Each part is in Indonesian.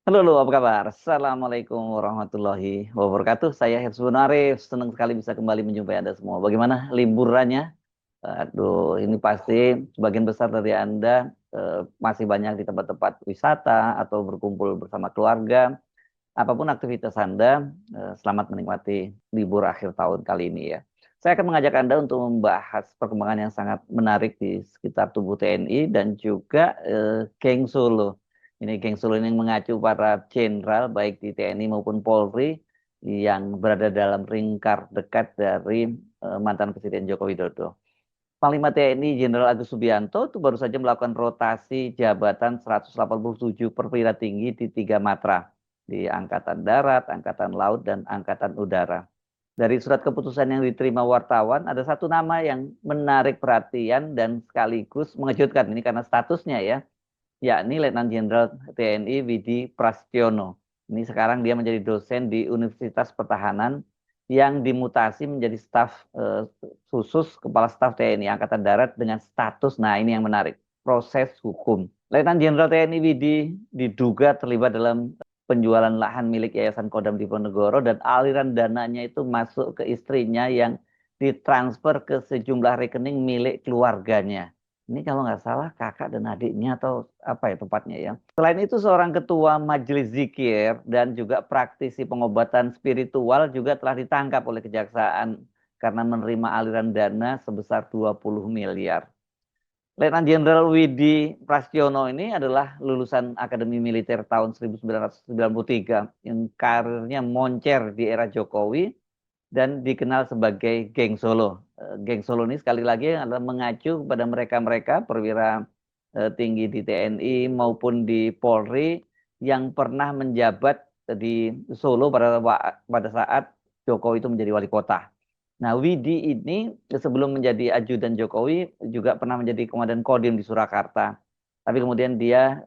Halo, halo, apa kabar? Assalamualaikum warahmatullahi wabarakatuh. Saya Herzbun Arif. Senang sekali bisa kembali menjumpai Anda semua. Bagaimana liburannya? Aduh, ini pasti sebagian besar dari Anda masih banyak di tempat-tempat wisata atau berkumpul bersama keluarga. Apapun aktivitas Anda, selamat menikmati libur akhir tahun kali ini ya. Saya akan mengajak Anda untuk membahas perkembangan yang sangat menarik di sekitar tubuh TNI dan juga Geng Solo. Ini Geng Solo ini yang mengacu para jenderal baik di TNI maupun Polri yang berada dalam lingkar dekat dari mantan Presiden Joko Widodo. Panglima TNI Jenderal Agus Subianto itu baru saja melakukan rotasi jabatan 187 perwira tinggi di tiga matra di Angkatan Darat, Angkatan Laut, dan Angkatan Udara. Dari surat keputusan yang diterima wartawan, ada satu nama yang menarik perhatian dan sekaligus mengejutkan. Ini karena statusnya ya, yakni Letnan Jenderal TNI Widi Prasetyono. Ini sekarang dia menjadi dosen di Universitas Pertahanan yang dimutasi menjadi staf khusus Kepala Staf TNI Angkatan Darat dengan status, nah ini yang menarik, proses hukum. Letnan Jenderal TNI Widi diduga terlibat dalam penjualan lahan milik Yayasan Kodam Diponegoro dan aliran dananya itu masuk ke istrinya yang ditransfer ke sejumlah rekening milik keluarganya. Ini kalau nggak salah kakak dan adiknya atau apa ya tepatnya ya. Selain itu seorang ketua majelis zikir dan juga praktisi pengobatan spiritual juga telah ditangkap oleh kejaksaan karena menerima aliran dana sebesar 20 miliar. Letnan Jenderal Widi Prasetyono ini adalah lulusan Akademi Militer tahun 1993 yang karirnya moncer di era Jokowi dan dikenal sebagai Geng Solo. Geng Solo ini sekali lagi adalah mengacu kepada mereka-mereka perwira tinggi di TNI maupun di Polri yang pernah menjabat di Solo pada saat Jokowi itu menjadi wali kota. Nah, Widi ini sebelum menjadi ajudan Jokowi juga pernah menjadi komandan Kodim di Surakarta. Tapi kemudian dia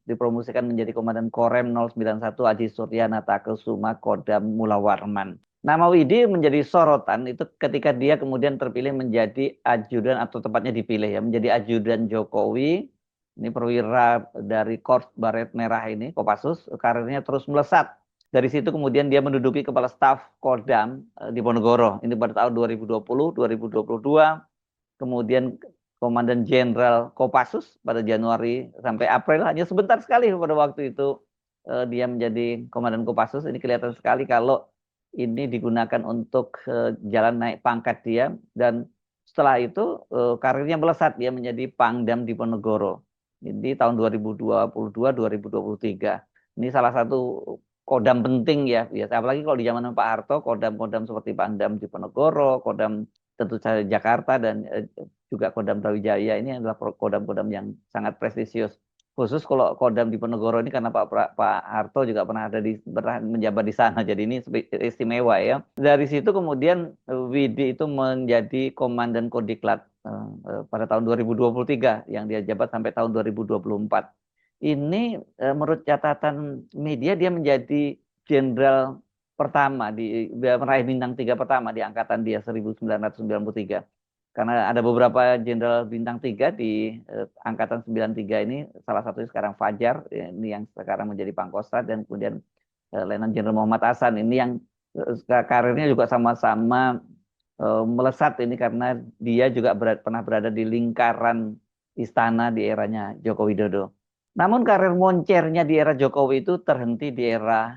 dipromosikan menjadi komandan Korem 091 Aji Suryanata Kusuma Kodam Mula Warman. Nama Widi menjadi sorotan itu ketika dia kemudian terpilih menjadi ajudan atau tepatnya dipilih ya menjadi ajudan Jokowi. Ini perwira dari Korps Baret Merah ini, Kopassus, karirnya terus melesat. Dari situ kemudian dia menduduki kepala staf Kodam di Ponegoro. Ini pada tahun 2020, 2022. Kemudian Komandan Jenderal Kopassus pada Januari sampai April hanya sebentar sekali pada waktu itu dia menjadi Komandan Kopassus. Ini kelihatan sekali kalau ini digunakan untuk jalan naik pangkat dia dan setelah itu karirnya melesat dia menjadi Pangdam di Ponegoro. Di tahun 2022 2023. Ini salah satu kodam penting ya, biasa apalagi kalau di zaman Pak Harto, kodam-kodam seperti Pangdam di Ponegoro, kodam tentu saja Jakarta dan juga Kodam Brawijaya ini adalah kodam-kodam yang sangat prestisius. Khusus kalau Kodam di Ponegoro ini karena Pak Harto juga pernah menjabat di sana, jadi ini istimewa ya. Dari situ kemudian Widi itu menjadi Komandan Kodiklat pada tahun 2023 yang dia jabat sampai tahun 2024. Ini menurut catatan media dia menjadi jenderal pertama meraih bintang 3 pertama di angkatan dia 1993. Karena ada beberapa jenderal bintang 3 di angkatan 93 ini, salah satunya sekarang Fajar, ya, ini yang sekarang menjadi Pangkostrat, dan kemudian Letnan Jenderal Muhammad Hasan ini yang karirnya juga sama-sama melesat ini karena dia juga pernah berada di lingkaran istana di eranya Joko Widodo. Namun karir moncernya di era Jokowi itu terhenti di era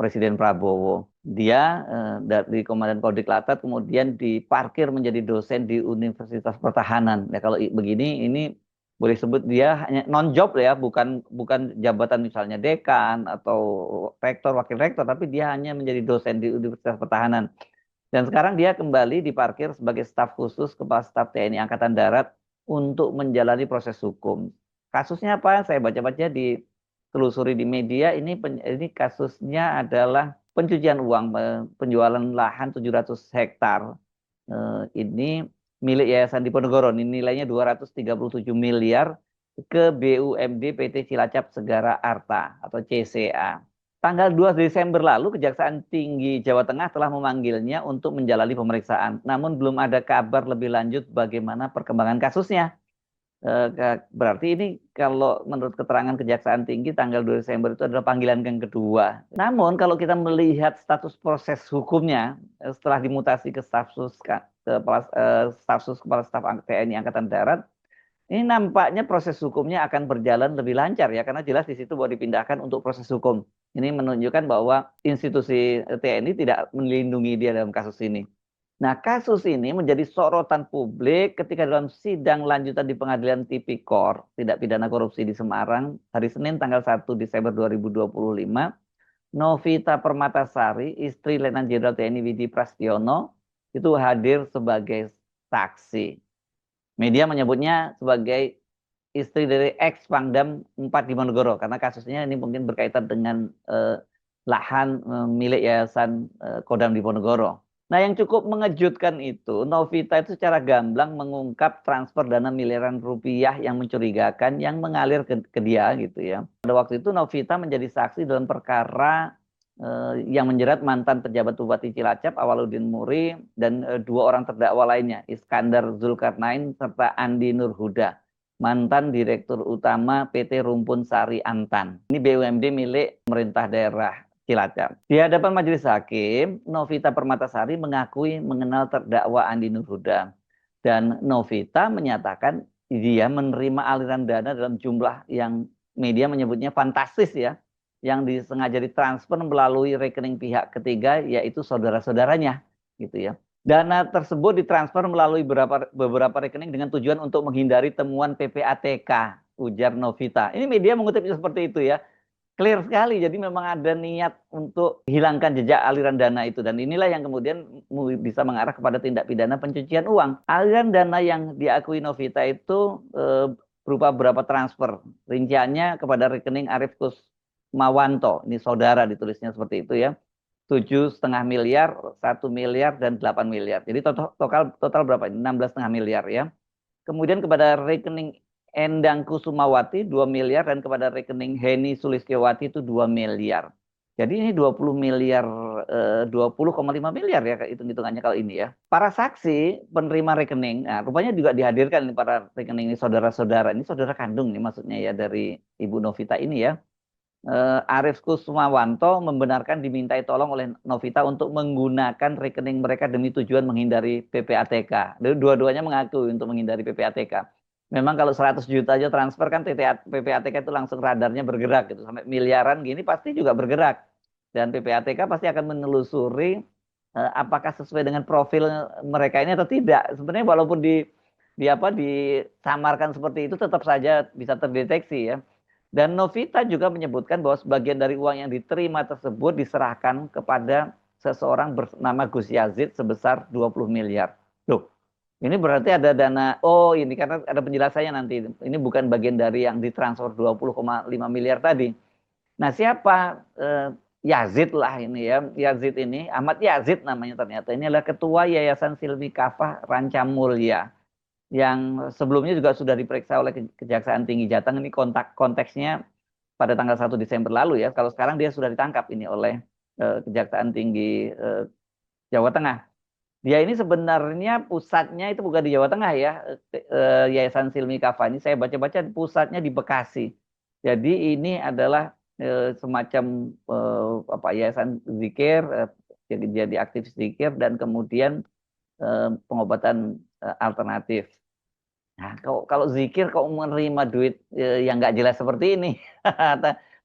Presiden Prabowo. Dia dari Komandan Kodiklat kemudian diparkir menjadi dosen di Universitas Pertahanan. Ya kalau begini ini boleh sebut dia hanya non job ya, bukan bukan jabatan misalnya dekan atau rektor, wakil rektor, tapi dia hanya menjadi dosen di Universitas Pertahanan. Dan sekarang dia kembali diparkir sebagai staf khusus Kepala Staf TNI Angkatan Darat untuk menjalani proses hukum. Kasusnya apa? Saya baca-baca di telusuri di media ini kasusnya adalah pencucian uang, penjualan lahan 700 hektar. Ini milik Yayasan Diponegoro. Ini nilainya 237 miliar ke BUMD PT Cilacap Segara Arta atau CCA. Tanggal 2 Desember lalu, Kejaksaan Tinggi Jawa Tengah telah memanggilnya untuk menjalani pemeriksaan. Namun belum ada kabar lebih lanjut bagaimana perkembangan kasusnya. Berarti ini kalau menurut keterangan Kejaksaan Tinggi tanggal 2 Desember itu adalah panggilan yang kedua. Namun kalau kita melihat status proses hukumnya setelah dimutasi ke staf kepala staf TNI Angkatan Darat, ini nampaknya proses hukumnya akan berjalan lebih lancar ya, karena jelas di situ bahwa dipindahkan untuk proses hukum. Ini menunjukkan bahwa institusi TNI tidak melindungi dia dalam kasus ini. Nah, kasus ini menjadi sorotan publik ketika dalam sidang lanjutan di Pengadilan Tipikor Tindak Pidana Korupsi di Semarang hari Senin tanggal 1 Desember 2025, Novita Permatasari, istri Letnan Jenderal TNI Widi Prasetyono, itu hadir sebagai saksi. Media menyebutnya sebagai istri dari ex Pangdam 4 Diponegoro karena kasusnya ini mungkin berkaitan dengan lahan milik Yayasan Kodam Diponegoro. Nah, yang cukup mengejutkan itu, Novita itu secara gamblang mengungkap transfer dana miliaran rupiah yang mencurigakan yang mengalir ke dia gitu ya. Pada waktu itu Novita menjadi saksi dalam perkara yang menjerat mantan pejabat Bupati Cilacap Awaludin Muri dan dua orang terdakwa lainnya, Iskandar Zulkarnain serta Andi Nurhuda, mantan Direktur Utama PT Rumpun Sari Antan. Ini BUMD milik pemerintah daerah Cilacap. Di hadapan majelis hakim, Novita Permatasari mengakui mengenal terdakwa Andi Nurhuda. Dan Novita menyatakan dia menerima aliran dana dalam jumlah yang media menyebutnya fantastis ya, yang disengaja ditransfer melalui rekening pihak ketiga, yaitu saudara-saudaranya gitu ya. Dana tersebut ditransfer melalui beberapa rekening dengan tujuan untuk menghindari temuan PPATK, ujar Novita. Ini media mengutipnya seperti itu ya. Clear sekali, jadi memang ada niat untuk hilangkan jejak aliran dana itu. Dan inilah yang kemudian bisa mengarah kepada tindak pidana pencucian uang. Aliran dana yang diakui Novita itu berupa beberapa transfer. Rinciannya kepada rekening Arif Kusmawanto, ini saudara ditulisnya seperti itu ya. 7,5 miliar, 1 miliar, dan 8 miliar. Jadi total berapa? 16,5 miliar ya. Kemudian kepada rekening Endang Kusumawati 2 miliar dan kepada rekening Heni Sulistyowati itu 2 miliar. Jadi ini 20 miliar, 20,5 miliar ya hitung-hitungannya kalau ini ya. Para saksi penerima rekening, nah rupanya juga dihadirkan ini para rekening ini saudara-saudara. Ini saudara kandung nih maksudnya ya dari Ibu Novita ini ya. Arif Kusmawanto membenarkan dimintai tolong oleh Novita untuk menggunakan rekening mereka demi tujuan menghindari PPATK. Dua-duanya mengaku untuk menghindari PPATK. Memang kalau 100 juta aja transfer kan PPATK itu langsung radarnya bergerak gitu. Sampai miliaran gini pasti juga bergerak. Dan PPATK pasti akan menelusuri apakah sesuai dengan profil mereka ini atau tidak. Sebenarnya walaupun disamarkan seperti itu tetap saja bisa terdeteksi ya. Dan Novita juga menyebutkan bahwa sebagian dari uang yang diterima tersebut diserahkan kepada seseorang bernama Gus Yazid sebesar 20 miliar. Loh, ini berarti ada dana, oh ini karena ada penjelasannya nanti. Ini bukan bagian dari yang ditransfer 20,5 miliar tadi. Nah siapa Yazid lah ini ya. Yazid ini, Ahmad Yazid namanya ternyata. Ini adalah Ketua Yayasan Silmi Kafah Ranca Mulya, yang sebelumnya juga sudah diperiksa oleh Kejaksaan Tinggi Jateng. Ini konteksnya pada tanggal 1 Desember lalu ya. Kalau sekarang dia sudah ditangkap ini oleh Kejaksaan Tinggi Jawa Tengah. Dia ini sebenarnya pusatnya itu bukan di Jawa Tengah ya. Yayasan Silmi Kafah ini saya baca-baca pusatnya di Bekasi. Jadi ini adalah semacam yayasan zikir, jadi aktivis zikir dan kemudian pengobatan alternatif. Nah, kalau zikir kok menerima duit yang nggak jelas seperti ini.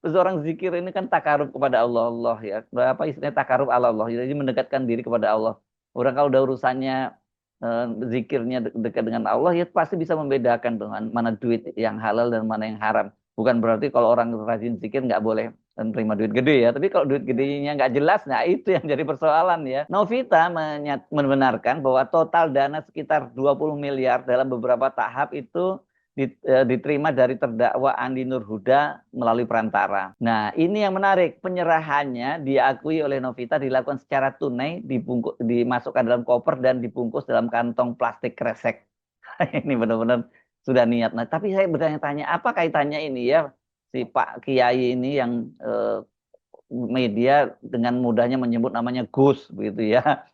Terus orang zikir ini kan takarub kepada Allah, Allah ya. Berapa istilahnya takarub ala Allah. Jadi mendekatkan diri kepada Allah. Orang kalau udah urusannya zikirnya dekat dengan Allah ya pasti bisa membedakan dengan mana duit yang halal dan mana yang haram. Bukan berarti kalau orang rajin zikir nggak boleh menerima duit gede ya. Tapi kalau duit gedenya nggak jelas, nah itu yang jadi persoalan ya. Novita membenarkan bahwa total dana sekitar 20 miliar dalam beberapa tahap itu diterima dari terdakwa Andi Nurhuda melalui perantara. Nah, ini yang menarik. Penyerahannya diakui oleh Novita dilakukan secara tunai, dimasukkan dalam koper dan dibungkus dalam kantong plastik kresek. Ini benar-benar sudah niat. Nah, tapi saya bertanya-tanya, apa kaitannya ini ya si Pak Kiai ini yang media dengan mudahnya menyebut namanya Gus begitu ya.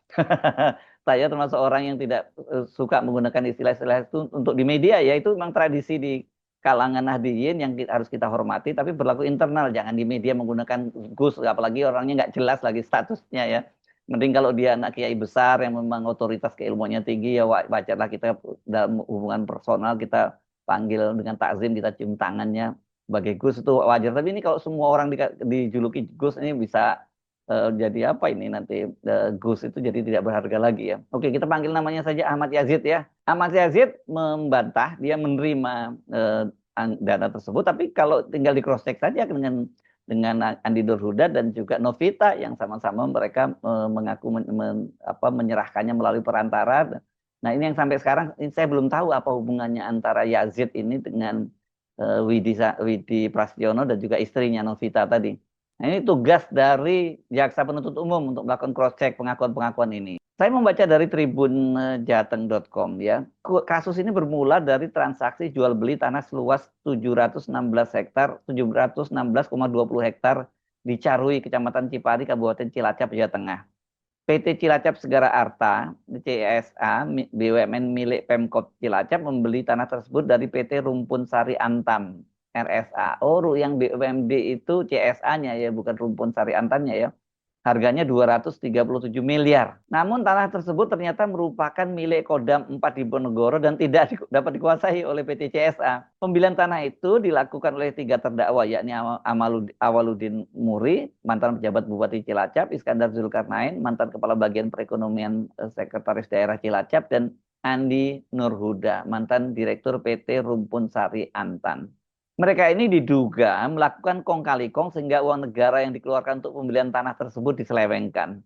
saya termasuk orang yang tidak suka menggunakan istilah-istilah itu untuk di media ya, itu memang tradisi di kalangan Nahdliyin yang harus kita hormati, tapi berlaku internal, jangan di media menggunakan Gus, apalagi orangnya nggak jelas lagi statusnya ya. Mending kalau dia anak kiai besar yang memang otoritas keilmuannya tinggi ya wajarlah kita dalam hubungan personal kita panggil dengan takzim, kita cium tangannya sebagai Gus itu wajar. Tapi ini kalau semua orang dijuluki Gus ini bisa jadi apa ini nanti Gus itu jadi tidak berharga lagi ya. Oke, kita panggil namanya saja Ahmad Yazid ya. Ahmad Yazid membantah dia menerima dana tersebut, tapi kalau tinggal di cross check saja dengan Andi Nurhuda dan juga Novita yang sama-sama mereka mengaku menyerahkannya melalui perantara. Nah ini yang sampai sekarang ini saya belum tahu apa hubungannya antara Yazid ini dengan Widi Prasetyono dan juga istrinya Novita tadi. Nah, ini tugas dari jaksa penuntut umum untuk melakukan cross check pengakuan-pengakuan ini. Saya membaca dari tribunjateng.com ya. Kasus ini bermula dari transaksi jual beli tanah seluas 716 hektar, 716,20 hektar di Carui, Kecamatan Cipari, Kabupaten Cilacap, Jawa Tengah. PT Cilacap Segara Arta, CSA, BUMN milik Pemkot Cilacap membeli tanah tersebut dari PT Rumpun Sari Antam, RSA. Oh, yang BUMD itu CSA-nya ya, bukan Rumpun Sari Antamnya ya. Harganya 237 miliar. Namun tanah tersebut ternyata merupakan milik Kodam 4 Diponegoro dan tidak dapat dikuasai oleh PT CSA. Pembelian tanah itu dilakukan oleh 3 terdakwa, yakni Awaludin Muri, mantan pejabat Bupati Cilacap, Iskandar Zulkarnain, mantan Kepala Bagian Perekonomian Sekretaris Daerah Cilacap, dan Andi Nurhuda, mantan Direktur PT Rumpun Sari Antam. Mereka ini diduga melakukan kong kali kong sehingga uang negara yang dikeluarkan untuk pembelian tanah tersebut diselewengkan.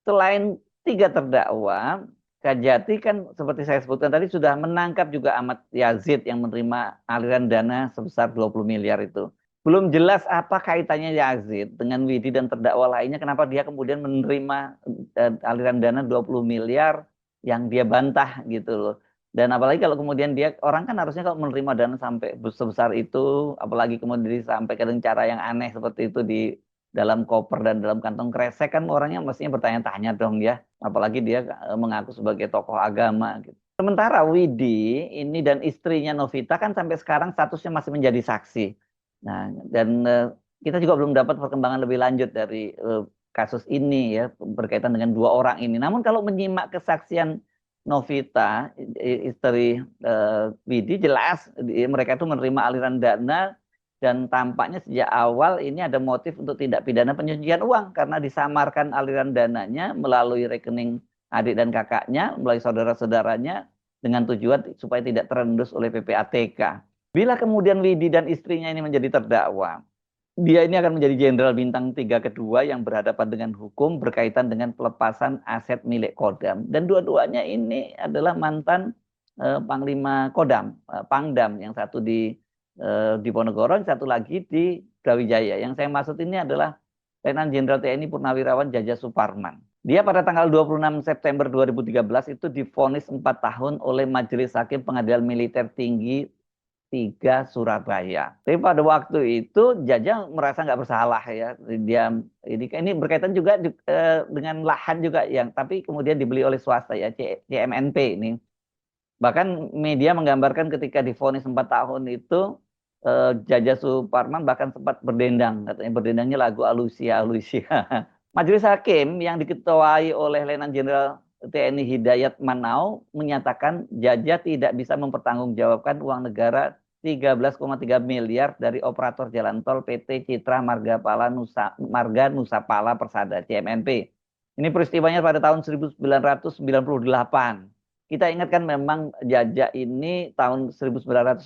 Selain 3 terdakwa, Kajati kan seperti saya sebutkan tadi sudah menangkap juga Ahmad Yazid yang menerima aliran dana sebesar 20 miliar itu. Belum jelas apa kaitannya Yazid dengan Widi dan terdakwa lainnya, kenapa dia kemudian menerima aliran dana 20 miliar yang dia bantah gitu loh. Dan apalagi kalau kemudian dia, orang kan harusnya kalau menerima dana sampai sebesar itu, apalagi kemudian disampaikan dengan cara yang aneh seperti itu di dalam koper dan dalam kantong kresek, kan orangnya mestinya bertanya-tanya dong ya. Apalagi dia mengaku sebagai tokoh agama gitu. Sementara Widi ini dan istrinya Novita kan sampai sekarang statusnya masih menjadi saksi. Nah, dan kita juga belum dapat perkembangan lebih lanjut dari kasus ini ya berkaitan dengan 2 orang ini. Namun kalau menyimak kesaksian Novita, istri Widi, jelas mereka itu menerima aliran dana dan tampaknya sejak awal ini ada motif untuk tindak pidana pencucian uang karena disamarkan aliran dananya melalui rekening adik dan kakaknya, melalui saudara-saudaranya dengan tujuan supaya tidak terendus oleh PPATK. Bila kemudian Widi dan istrinya ini menjadi terdakwa, dia ini akan menjadi jenderal bintang 3 kedua yang berhadapan dengan hukum berkaitan dengan pelepasan aset milik Kodam. Dan dua-duanya ini adalah mantan Panglima Kodam, Pangdam, yang satu di Diponegoro, yang satu lagi di Brawijaya. Yang saya maksud ini adalah Letnan Jenderal TNI Purnawirawan Jaja Suparman. Dia pada tanggal 26 September 2013 itu divonis 4 tahun oleh Majelis Hakim Pengadilan Militer Tinggi 3 Surabaya. Tapi pada waktu itu Jaja merasa nggak bersalah ya. Dia ini berkaitan juga dengan lahan juga yang tapi kemudian dibeli oleh swasta ya, CMNP ini. Bahkan media menggambarkan ketika divonis 4 tahun itu Jaja Suparman bahkan sempat berdendang, katanya berdendangnya lagu Alusia Alusia. Majelis Hakim yang diketuai oleh Letnan Jenderal TNI Hidayat Manau menyatakan Jaja tidak bisa mempertanggungjawabkan uang negara 13,3 miliar dari operator jalan tol PT Citra Marga Nusapala Persada CMNP. Ini peristiwanya pada tahun 1998. Kita ingatkan memang Jaja ini tahun 1998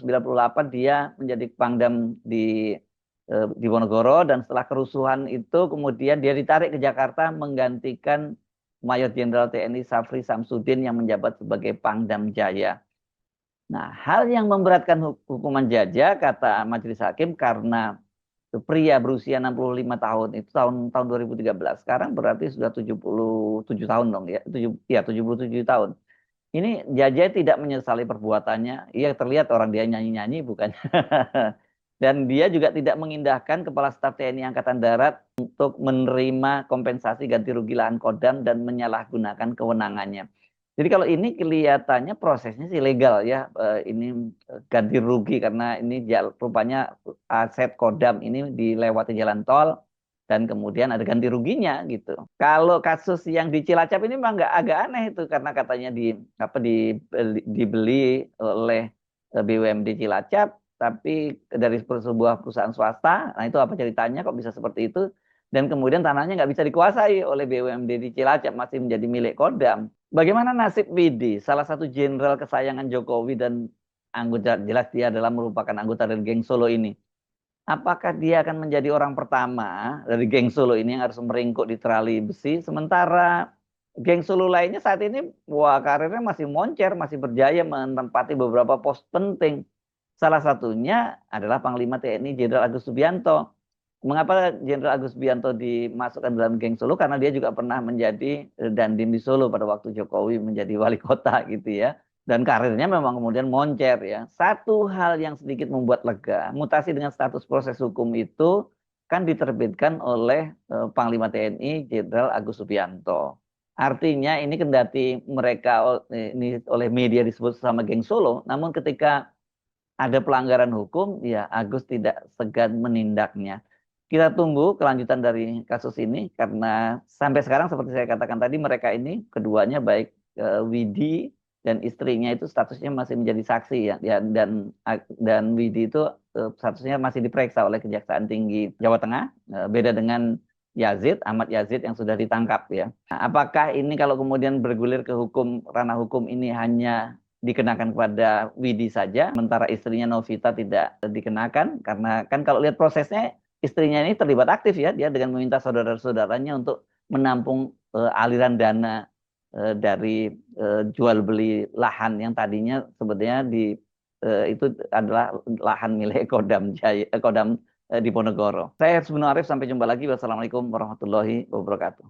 dia menjadi Pangdam di Diponegoro, dan setelah kerusuhan itu kemudian dia ditarik ke Jakarta menggantikan Mayor Jenderal TNI Safri Samsudin yang menjabat sebagai Pangdam Jaya. Nah, hal yang memberatkan hukuman Jaja kata Majelis Hakim karena pria berusia 65 tahun itu tahun 2013. Sekarang berarti sudah 77 tahun dong ya. 77 tahun. Ini Jaja tidak menyesali perbuatannya. Ia terlihat orang dia nyanyi-nyanyi bukan. Dan dia juga tidak mengindahkan Kepala Staf TNI Angkatan Darat untuk menerima kompensasi ganti rugi lahan Kodam dan menyalahgunakan kewenangannya. Jadi kalau ini kelihatannya prosesnya sih legal ya, ini ganti rugi karena ini rupanya aset Kodam ini dilewati jalan tol dan kemudian ada ganti ruginya gitu. Kalau kasus yang di Cilacap ini memang agak aneh itu karena katanya dibeli oleh BUMD Cilacap tapi dari sebuah perusahaan swasta. Nah itu apa ceritanya kok bisa seperti itu? Dan kemudian tanahnya nggak bisa dikuasai oleh BUMD di Cilacap, masih menjadi milik Kodam. Bagaimana nasib Widi, salah satu jenderal kesayangan Jokowi dan anggota, jelas dia adalah merupakan anggota dari geng Solo ini. Apakah dia akan menjadi orang pertama dari geng Solo ini yang harus meringkuk di terali besi, sementara geng Solo lainnya saat ini, wah karirnya masih moncer, masih berjaya menempati beberapa pos penting. Salah satunya adalah Panglima TNI Jenderal Agus Subianto. Mengapa Jenderal Agus Subianto dimasukkan dalam geng Solo? Karena dia juga pernah menjadi dandim di Solo pada waktu Jokowi menjadi wali kota gitu ya. Dan karirnya memang kemudian moncer ya. Satu hal yang sedikit membuat lega, mutasi dengan status proses hukum itu kan diterbitkan oleh Panglima TNI Jenderal Agus Subianto. Artinya ini kendati mereka ini oleh media disebut sama geng Solo, namun ketika ada pelanggaran hukum, ya Agus tidak segan menindaknya. Kita tunggu kelanjutan dari kasus ini karena sampai sekarang seperti saya katakan tadi mereka ini keduanya baik Widi dan istrinya itu statusnya masih menjadi saksi ya, dan Widi itu statusnya masih diperiksa oleh Kejaksaan Tinggi Jawa Tengah, beda dengan Ahmad Yazid yang sudah ditangkap ya. Nah, apakah ini kalau kemudian bergulir ke hukum, ranah hukum ini hanya dikenakan kepada Widi saja, sementara istrinya Novita tidak dikenakan, karena kan kalau lihat prosesnya istrinya ini terlibat aktif ya, dia dengan meminta saudara-saudaranya untuk menampung aliran dana dari jual beli lahan yang tadinya sebetulnya itu adalah lahan milik Kodam Jaya, Kodam Diponegoro. Saya Hersbun Arif, sampai jumpa lagi. Wassalamualaikum warahmatullahi wabarakatuh.